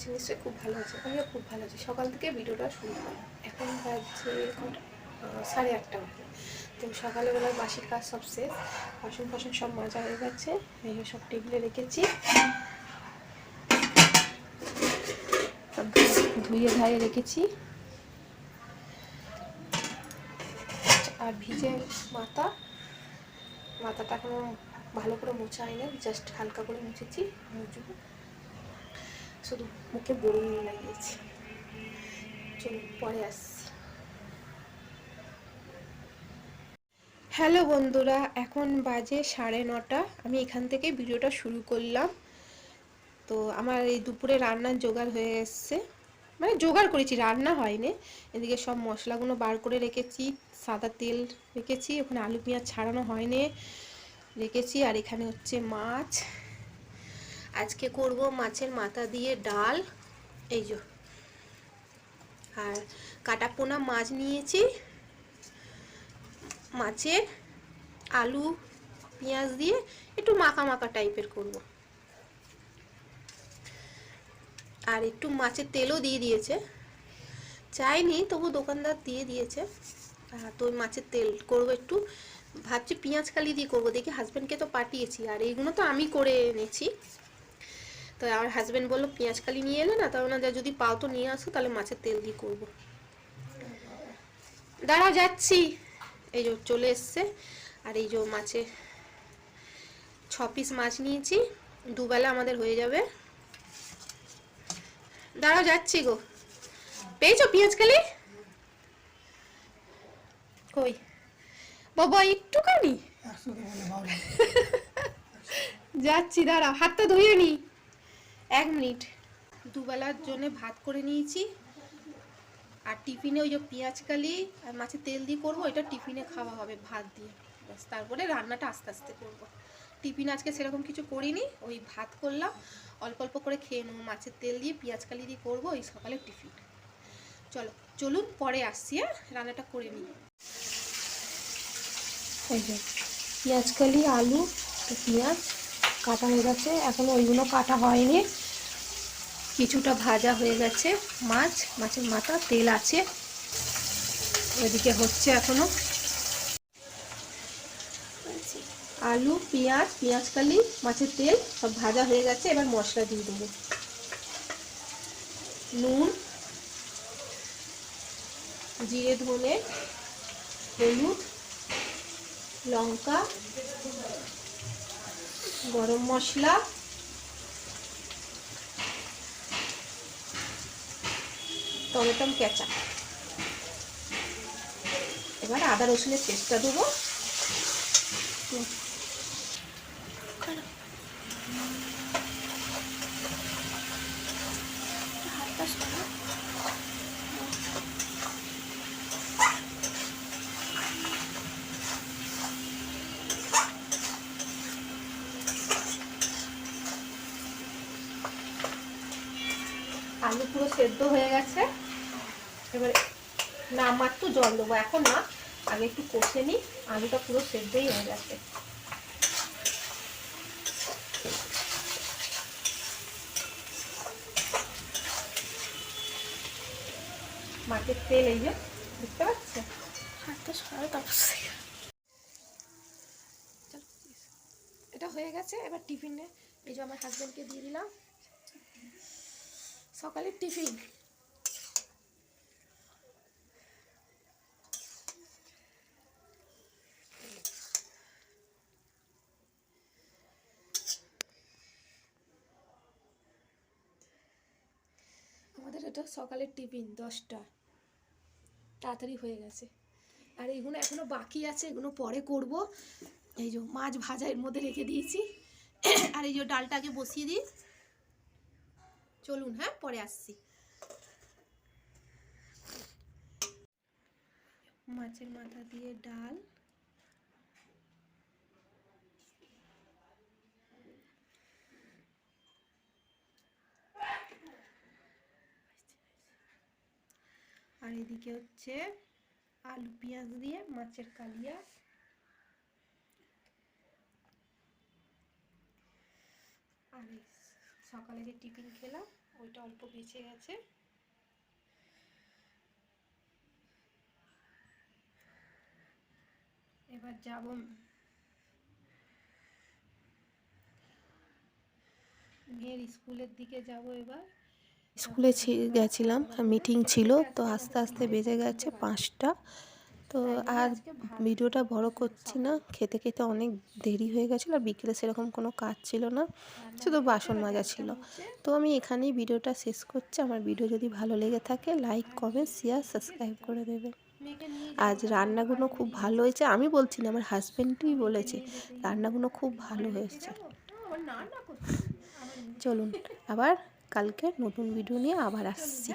আছেন নিশ্চয়ই, খুব ভালো আছে, আমিও খুব ভালো আছি। সকাল থেকে ভিডিওটা শুরু করলাম, এখন বাজছে 8:30 মতো। তো সকালবেলার বাসির কাজ সব শেষ, বাসন ফাসন সব মাজা হয়ে গেছে, এই সব টেবিলে রেখেছি, সব ধুয়ে ধায়ে রেখেছি। আর ভিজে মাথাটা এখনো ভালো করে মোছা হয়নি, জাস্ট হালকা করে মুছেছি, মুছবো, শুধু মুখে বরুণ লাগিয়েছি। চলুন পরে আসছি। হ্যালো বন্ধুরা, এখন বাজে 9:30। আমি এখান থেকে ভিডিওটা শুরু করলাম। তো আমার এই দুপুরে রান্নার জোগাড় হয়ে এসছে, মানে জোগাড় করেছি, রান্না হয়নি। এদিকে সব মশলাগুলো বার করে রেখেছি, সাদা তেল রেখেছি, ওখানে আলু পেঁয়াজ ছাড়ানো হয়নি রেখেছি। আর এখানে হচ্ছে মাছ, আজকে করব মাছের মাথা দিয়ে ডাল, এই যে। আর কাটা পোনা মাছ নিয়েছি, মাছের আলু পেঁয়াজ দিয়ে একটু মাখা মাখা টাইপের করব। আর একটু মাছের তেলও দিয়ে দিয়েছে, চাইনি তবু দোকানদার দিয়ে দিয়েছে। তো ওই মাছের তেল করবো একটু, ভাবছি পেঁয়াজ কালি দিয়ে করবো, দেখি হাজব্যান্ডকে তো পাঠিয়েছি, আর এইগুলো তো আমি করে এনেছি। তো আমার হাজব্যান্ড বললো পেঁয়াজ কালি নিয়ে এলে না, তার না যদি পাও তো নিয়ে আসো, তাহলে মাছের তেল দিয়ে করবো। দাঁড়াও যাচ্ছি, এই যে চলে এসছে। আর এই যে মাছে 6 পিস মাছ নিয়েছি, দুবেলা আমাদের হয়ে যাবে। দাঁড়াও যাচ্ছি গো। পেয়েছো পেঁয়াজ কালি? কই বাবা, একটুখানি যাচ্ছি, দাঁড়াও হাতটা ধুয়ে নি, 1 মিনিট। দুবেলার জন্য ভাত করে নিয়েছি, আর টিফিনে ওই যে পেঁয়াজ কালি আর মাছের তেল দিয়ে করবো, এটা টিফিনে খাওয়া হবে ভাত দিয়ে, ব্যাস। তারপরে রান্নাটা আস্তে আস্তে করবো। টিফিন আজকে সেরকম কিছু করিনি, ওই ভাত করলাম, অল্প অল্প করে খেয়ে নেবো, মাছের তেল দিয়ে পেঁয়াজ কালি দিয়ে করবো ওই সকালে টিফিন। চলুন পরে আসছি, হ্যাঁ রান্নাটা করে নিই। এই যে পেঁয়াজ কালি, আলু, পেঁয়াজ কাটা হয়ে গেছে, এখনো ওইগুলো কাটা হয়নি, কিছুটা ভাজা হয়ে গেছে। মাছের মাথা তেল আছে, ওইদিকে হচ্ছে এখনো। আলু পেঁয়াজ কালি মাছের তেল সব ভাজা হয়ে গেছে, এবার মশলা দিয়ে দেবো। নুন, জিরে ধনে, হলুদ, লঙ্কা, গরম মশলা, টমেটো কেঁচা, এবার আদা রসুনের পেস্টটা দেবো। আলু পুরো সেদ্ধ হয়ে গেছে, এবারে নামাত্র জল দেবো, এখন না, আগে একটু কষে নিই, আলুটা পুরো সেদ্ধই হয়ে গেছে। মাছের তেল এই যে বুঝতে পারছো, হাতটা সরাই, তারপর এটা হয়ে গেছে। এবার টিফিনে এই যে আমার হাজব্যান্ডকে দিয়ে দিলাম সকালের টিফিন। আমাদের এটা সকালের টিফিন 10টা, তাড়াতাড়ি হয়ে গেছে। আর এইগুলো এখনো বাকি আছে, এগুলো পরে করব। এই যে মাছ ভাজা এর মধ্যে রেখে দিয়েছি, আর এই যে ডালটাকে বসিয়ে দিই। চলুন, হ্যাঁ পরে আসছি। মাছের মাথা দিয়ে ডাল, আর এদিকে হচ্ছে আলু পেঁয়াজ দিয়ে মাছের কালিয়া। আর সকালে যে টিফিন খেলাম ওইটা অল্প বেঁচে গেছে। এবার যাব মেয়ের স্কুলের দিকে যাব। এবার স্কুলে গেছিলাম, মিটিং ছিল, তো আস্তে আস্তে বেজে গেছে 5টা। তো আর ভিডিওটা বড় করছি না, খেতে খেতে অনেক দেরি হয়ে গেছিলো, আর বিকেলে সেরকম কোনো কাজ ছিল না, শুধু বাসন মাজা ছিল। তো আমি এখানেই ভিডিওটা শেষ করছি। আমার ভিডিও যদি ভালো লেগে থাকে লাইক কমেন্ট শেয়ার সাবস্ক্রাইব করে দেবেন। আজ রান্নাগুলো খুব ভালো হয়েছে, আমি বলছি না, আমার হাজবেন্ডই বলেছে রান্নাগুলো খুব ভালো হয়েছে। চলুন আবার কালকে নতুন ভিডিও নিয়ে আবার আসছি।